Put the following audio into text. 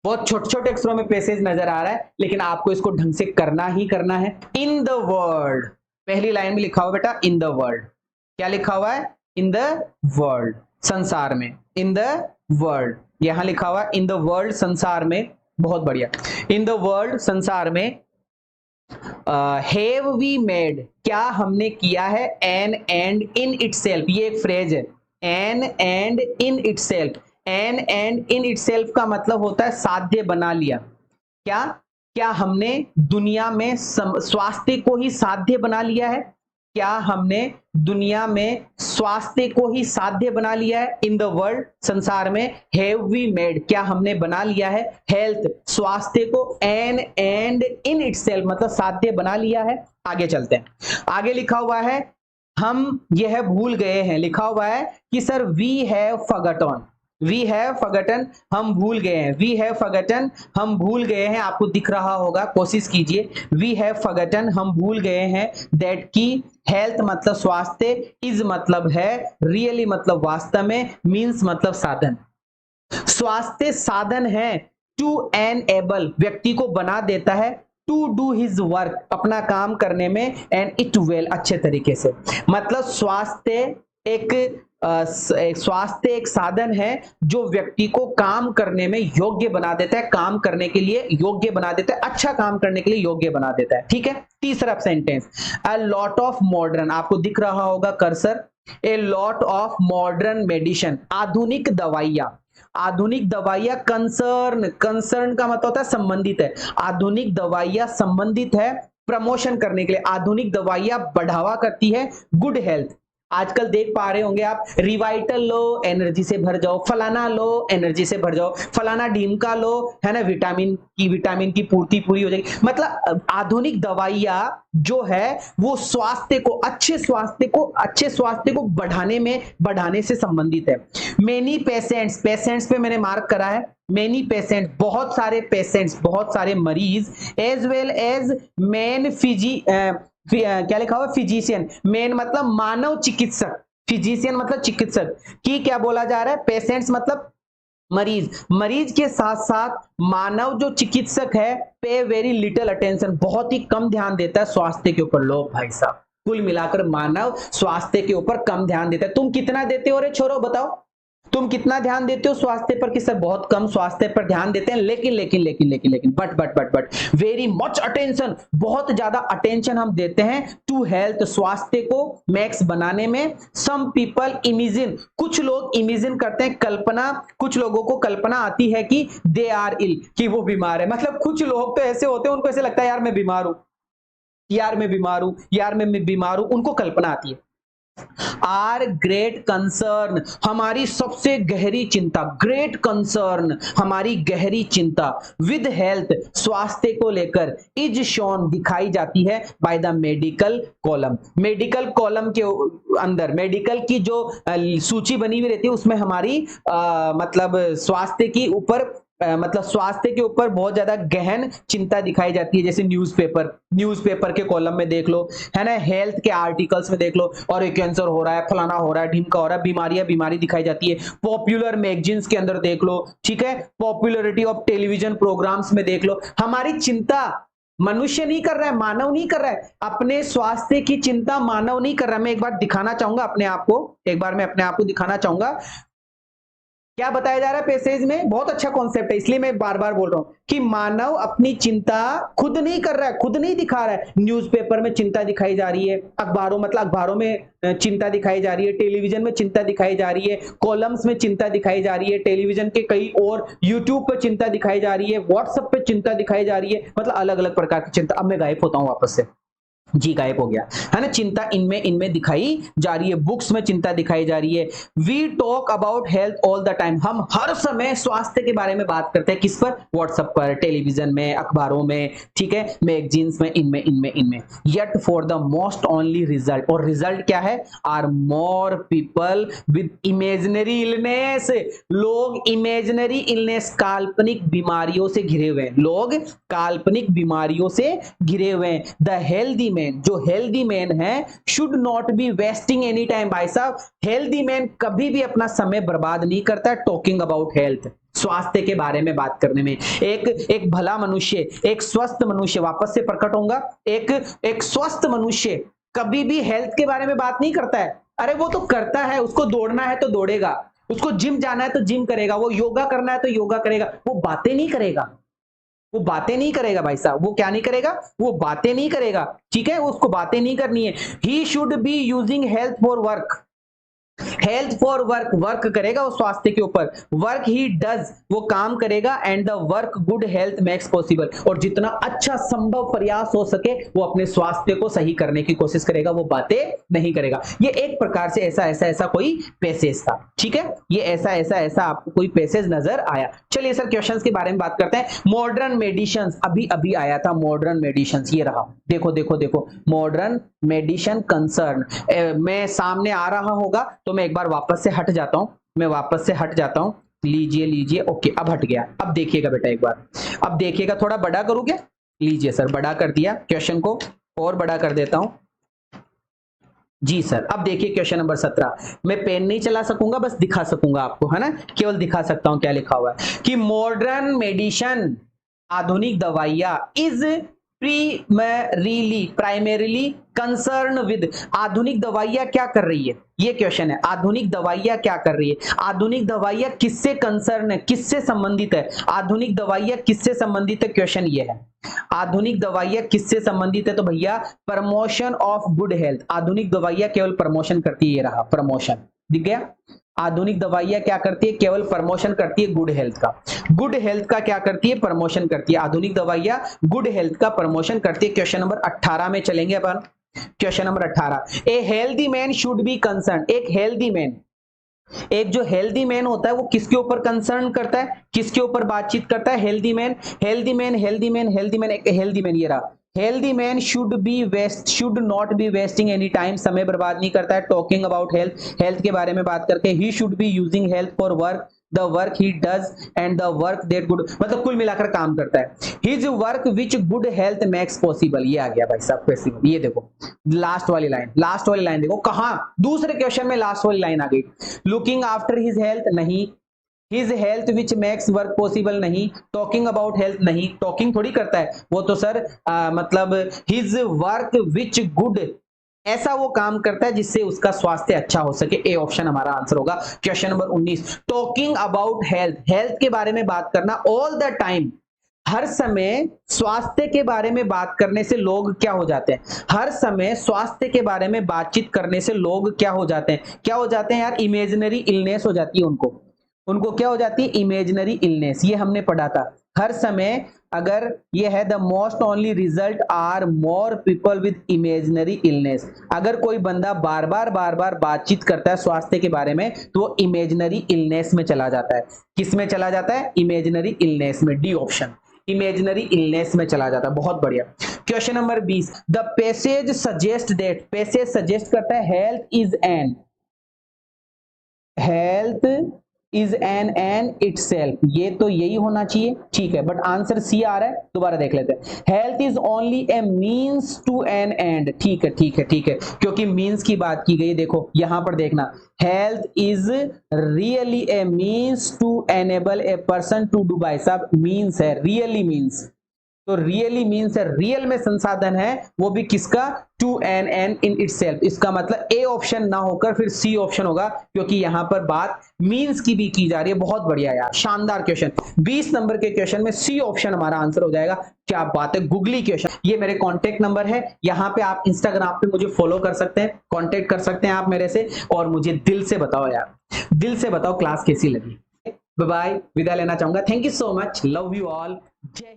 बहुत छोटे छोटे अक्षरों में पैसेज नजर आ रहा है, लेकिन आपको इसको ढंग से करना ही करना है। इन द वर्ल्ड, पहली लाइन में लिखा हुआ बेटा इन द वर्ल्ड, क्या लिखा हुआ है? इन द वर्ल्ड, संसार में, इन द वर्ल्ड, यहां लिखा हुआ इन द वर्ल्ड, संसार में, बहुत बढ़िया। इन द वर्ल्ड, संसार में, हैव वी मेड, क्या हमने किया है, एन एंड इन इटसेल्फ, ये एक फ्रेज है, an end in itself. An end in itself का मतलब होता है साध्य बना लिया। क्या क्या हमने दुनिया में स्वास्थ्य को ही साध्य बना लिया है? क्या हमने दुनिया में स्वास्थ्य को ही साध्य बना लिया है? इन द वर्ल्ड, संसार में, हैव वी मेड, क्या हमने बना लिया है, हेल्थ, स्वास्थ्य को, एन एंड इन इटसेल्फ मतलब साध्य बना लिया है। आगे चलते हैं, आगे लिखा हुआ है हम यह भूल गए हैं, लिखा हुआ है कि sir we have forgotten, we have forgotten, हम भूल गए हैं, वी हैव फॉरगॉटन, हम भूल गए हैं, आपको दिख रहा होगा, कोशिश कीजिए, वी हैव फॉरगॉटन, हम भूल गए हैं, दैट की हेल्थ मतलब स्वास्थ्य, इज मतलब है, रियली मतलब वास्तव में, मीन्स मतलब साधन। स्वास्थ्य साधन है, टू एनेबल व्यक्ति को बना देता है, टू डू हिज वर्क अपना काम करने में, एंड इट वेल अच्छे तरीके से, मतलब स्वास्थ्य स्वास्थ्य एक साधन है जो व्यक्ति को काम करने में योग्य बना देता है, काम करने के लिए योग्य बना देता है, अच्छा काम करने के लिए योग्य बना देता है। ठीक है, तीसरा sentence, a lot of modern, आपको दिख रहा होगा cursor, a lot of modern medicine, आधुनिक दवाइयां, आधुनिक दवाइयां, कंसर्न, कंसर्न का मतलब होता है संबंधित है, आधुनिक दवाइयां संबंधित है प्रमोशन करने के लिए, आधुनिक दवाइयां बढ़ावा करती है गुड हेल्थ। आजकल देख पा रहे होंगे आप, रिवाइटल लो एनर्जी से भर जाओ, फलाना लो एनर्जी से भर जाओ, फलाना ढीमका लो, है ना, विटामिन की पूर्ति पूरी हो जाएगी। मतलब आधुनिक दवाइयां जो है वो स्वास्थ्य को, अच्छे स्वास्थ्य को बढ़ाने से संबंधित है। मेनी पेशेंट्स, पेशेंट्स पे मैंने मार्क करा है, मेनी पेशेंट, बहुत सारे पेशेंट्स, बहुत सारे मरीज, एज वेल एज मेन क्या लिखा हुआ, फिजिशियन, मेन मतलब मानव चिकित्सक, फिजिशियन मतलब चिकित्सक, की क्या बोला जा रहा है, पेशेंट्स मतलब मरीज, मरीज के साथ साथ मानव जो चिकित्सक है, पे वेरी लिटिल अटेंशन, बहुत ही कम ध्यान देता है स्वास्थ्य के ऊपर। लो भाई साहब, कुल मिलाकर मानव स्वास्थ्य के ऊपर कम ध्यान देता है। तुम कितना देते हो रे छोरो, बताओ तुम कितना ध्यान देते हो स्वास्थ्य पर? कि सर बहुत कम स्वास्थ्य पर ध्यान देते हैं, लेकिन बट वेरी मच अटेंशन, बहुत ज्यादा अटेंशन हम देते हैं टू हेल्थ, स्वास्थ्य को मैक्स बनाने में। सम पीपल इमेजिन, कुछ लोग इमेजिन करते हैं, कल्पना, कुछ लोगों को कल्पना आती है कि दे आर इल, कि वो बीमार है। मतलब कुछ लोग तो ऐसे होते हैं, उनको ऐसे लगता है यार मैं बीमार हूं, यार मैं बीमार हूं, यार मैं बीमार हूं, उनको कल्पना आती है। आर ग्रेट कंसर्न, हमारी सबसे गहरी चिंता, ग्रेट कंसर्न हमारी गहरी चिंता, विद हेल्थ, स्वास्थ्य को लेकर, इज शोन दिखाई जाती है, by the medical column, medical column के अंदर, मेडिकल की जो सूची बनी हुई रहती है उसमें हमारी मतलब स्वास्थ्य की ऊपर मतलब स्वास्थ्य के ऊपर बहुत ज्यादा गहन चिंता दिखाई जाती है। जैसे न्यूज़पेपर के कॉलम में देख लो, है ना, हेल्थ के आर्टिकल्स में देख लो, और ये कैंसर हो रहा है, फलाना हो रहा है, ढिमका हो रहा है, बीमारी दिखाई जाती है। पॉपुलर मैगजीन्स के अंदर देख लो, ठीक है, पॉपुलरिटी ऑफ टेलीविजन प्रोग्राम्स में देख लो। हमारी चिंता मनुष्य नहीं कर रहा है, मानव नहीं कर रहा है, अपने स्वास्थ्य की चिंता मानव नहीं कर रहा है। मैं एक बार दिखाना चाहूंगा अपने आप को, एक बार मैं अपने आप को दिखाना चाहूंगा क्या बताया जा रहा है पैसेज में। बहुत अच्छा कॉन्सेप्ट है, इसलिए मैं बार बार बोल रहा हूं कि मानव अपनी चिंता खुद नहीं कर रहा है, खुद नहीं दिखा रहा है। न्यूज़पेपर में चिंता दिखाई जा रही है, अखबारों में चिंता दिखाई जा रही है, टेलीविजन में चिंता दिखाई जा रही है, कॉलम्स में चिंता दिखाई जा रही है, टेलीविजन के कई और, यूट्यूब पर चिंता दिखाई जा रही है, व्हाट्सएप पे चिंता दिखाई जा रही है, मतलब अलग अलग प्रकार की चिंता। अब मैं गायब होता हूं वापस से, जी गायब हो गया, है ना। चिंता इनमें दिखाई जा रही है, बुक्स में चिंता दिखाई जा रही है। We talk about health all the time, हम हर समय स्वास्थ्य के बारे में बात करते हैं। किस पर? व्हाट्सएप पर, टेलीविजन में, अखबारों में, ठीक है, मैगजीन्स में, इनमें। Yet for the most only result, और रिजल्ट क्या है? Are more people with imaginary illness, लोग इमेजिनरी इलनेस, काल्पनिक बीमारियों से घिरे हुए हैं, लोग काल्पनिक बीमारियों से घिरे हुए हैं। द हेल्दी मैन, जो हेल्दी मैन है, should not be wasting any time. भाई साहब, हेल्दी मैन कभी भी अपना समय बर्बाद नहीं करता। टॉकिंग अबाउट हेल्थ, स्वास्थ्य के बारे में बात करने में। एक भला मनुष्य, एक स्वस्थ मनुष्य, वापस से प्रकट होगा, एक स्वस्थ मनुष्य कभी भी हेल्थ के बारे में बात नहीं करता है। अरे वो तो करता है, उसको दौड़ना है तो दौड़ेगा, उसको जिम जाना है तो जिम करेगा, वो योगा करना है तो योगा करेगा, वो बातें नहीं करेगा, वो बातें नहीं करेगा भाई साहब। वो क्या नहीं करेगा? वो बातें नहीं करेगा, ठीक है, उसको बातें नहीं करनी है। He should be using health for work, health for work, work करेगा वो स्वास्थ्य के ऊपर, वर्क ही डज, वो काम करेगा, and the work good health makes possible, और जितना अच्छा संभव प्रयास हो सके वो अपने स्वास्थ्य को सही करने की कोशिश करेगा, वो बातें नहीं करेगा। ये एक प्रकार से ऐसा कोई पैसेज था, ठीक है, ये ऐसा आपको कोई पैसेज नजर आया। चलिए सर क्वेश्चंस के बारे में बात करते हैं। मॉडर्न मेडिसिन अभी आया था, मॉडर्न मेडिसिन ये रहा, देखो मॉडर्न मेडिसिन कंसर्न, मैं सामने आ रहा होगा तो मैं एक बार वापस से हट जाता हूं, लीजिए, ओके अब हट गया। अब देखिएगा बेटा एक बार, अब देखिएगा, थोड़ा बड़ा करूं क्या? लीजिए सर, बड़ा कर दिया, क्वेश्चन को और बड़ा कर देता हूं जी सर। अब देखिए क्वेश्चन नंबर 17, मैं पेन नहीं चला सकूंगा, बस दिखा सकूंगा आपको, है ना, केवल दिखा सकता हूं क्या लिखा हुआ है कि मॉडर्न मेडिसिन, आधुनिक दवाइयां, इज प्राइमरीली कंसर्न विद, आधुनिक दवाइयां क्या कर रही है, ये क्वेश्चन है, आधुनिक दवाइयां क्या कर रही है, आधुनिक दवाइयां किससे कंसर्न है, किससे संबंधित है, आधुनिक दवाइयां किससे संबंधित है, क्वेश्चन ये है, आधुनिक दवाइयां किससे संबंधित है, तो भैया प्रमोशन ऑफ गुड हेल्थ, आधुनिक दवाइयां केवल प्रमोशन करती है, ये रहा प्रमोशन, दिख गया, आधुनिक दवाइयां क्या करती है, केवल प्रमोशन करती है गुड हेल्थ का, गुड हेल्थ का क्या करती है, प्रमोशन करती है, आधुनिक दवाइयां गुड हेल्थ का प्रमोशन करती है। क्वेश्चन नंबर 18 में चलेंगे अपन, question number 18, a healthy man should be concern, एक हेल्दी मैन, एक जो हेल्दी मैन होता है वो किसके ऊपर कंसर्न करता है, किसके ऊपर बातचीत करता है, हेल्दी मैन, एक हेल्दी मैन ये रहा, healthy man should not be wasting any time, समय बर्बाद नहीं करता है, टॉकिंग अबाउट हेल्थ, हेल्थ के बारे में बात करके, he should be using health for work, the work he does and the work that good, मतलब कुल मिलाकर काम करता है, his work which good health makes possible, ये आ गया भाई साहब पॉसिबल, ये देखो लास्ट वाली लाइन देखो, कहां दूसरे क्वेश्चन में लास्ट वाली लाइन आ गई, लुकिंग आफ्टर हिज हेल्थ नहीं, his health which makes work possible नहीं, टॉकिंग अबाउट हेल्थ नहीं, टॉकिंग थोड़ी करता है वो तो सर, मतलब हिज वर्क विच गुड, ऐसा वो काम करता है जिससे उसका स्वास्थ्य अच्छा हो सके, ए ऑप्शन हमारा आंसर होगा। Question number 19, talking about health, health के बारे में बात करना, ऑल द टाइम, हर समय स्वास्थ्य के बारे में बात करने से लोग क्या हो जाते हैं, हर समय स्वास्थ्य के बारे में बातचीत करने से लोग क्या हो जाते हैं यार, इमेजिनरी इलनेस हो जाती है उनको क्या हो जाती है, इमेजिनरी इलनेस, ये हमने पढ़ा था, हर समय, अगर ये है the most only result are more people with imaginary illness, अगर कोई बंदा बार बार बातचीत करता है स्वास्थ्य के बारे में तो वो इमेजिनरी इलनेस में चला जाता है, किस में चला जाता है, इमेजिनरी इलनेस में, डी ऑप्शन, इमेजिनरी इलनेस में चला जाता है, बहुत बढ़िया। Question number 20, the passage suggest that, passage suggest करता है हेल्थ इज एन इटसेल्फ, ये तो यही होना चाहिए, ठीक है, बट आंसर सी आ रहा है, दोबारा देख लेते हैं, health is only a means to an end, ठीक है, क्योंकि मींस की बात की गई, देखो यहां पर देखना, health is really a means to enable a person to do, बाय साहब मींस है, रियली मींस, तो रियली मीन्स है, रियल में संसाधन है, वो भी किसका, टू एन इन इटसेल्फ, इसका मतलब ए ऑप्शन ना होकर फिर सी ऑप्शन होगा, क्योंकि यहां पर बात मींस की भी की जा रही है। बहुत बढ़िया यार, शानदार क्वेश्चन, 20 नंबर के क्वेश्चन में सी ऑप्शन हमारा आंसर हो जाएगा। क्या बात है, गूगली क्वेश्चन। ये मेरे कॉन्टेक्ट नंबर है, यहाँ पे आप इंस्टाग्राम पे मुझे फॉलो कर सकते हैं, कॉन्टेक्ट कर सकते हैं आप मेरे से, और मुझे दिल से बताओ यार, दिल से बताओ क्लास कैसी लगी। बाय बाय, विदा लेना चाहूंगा, thank you so much, love you all, जय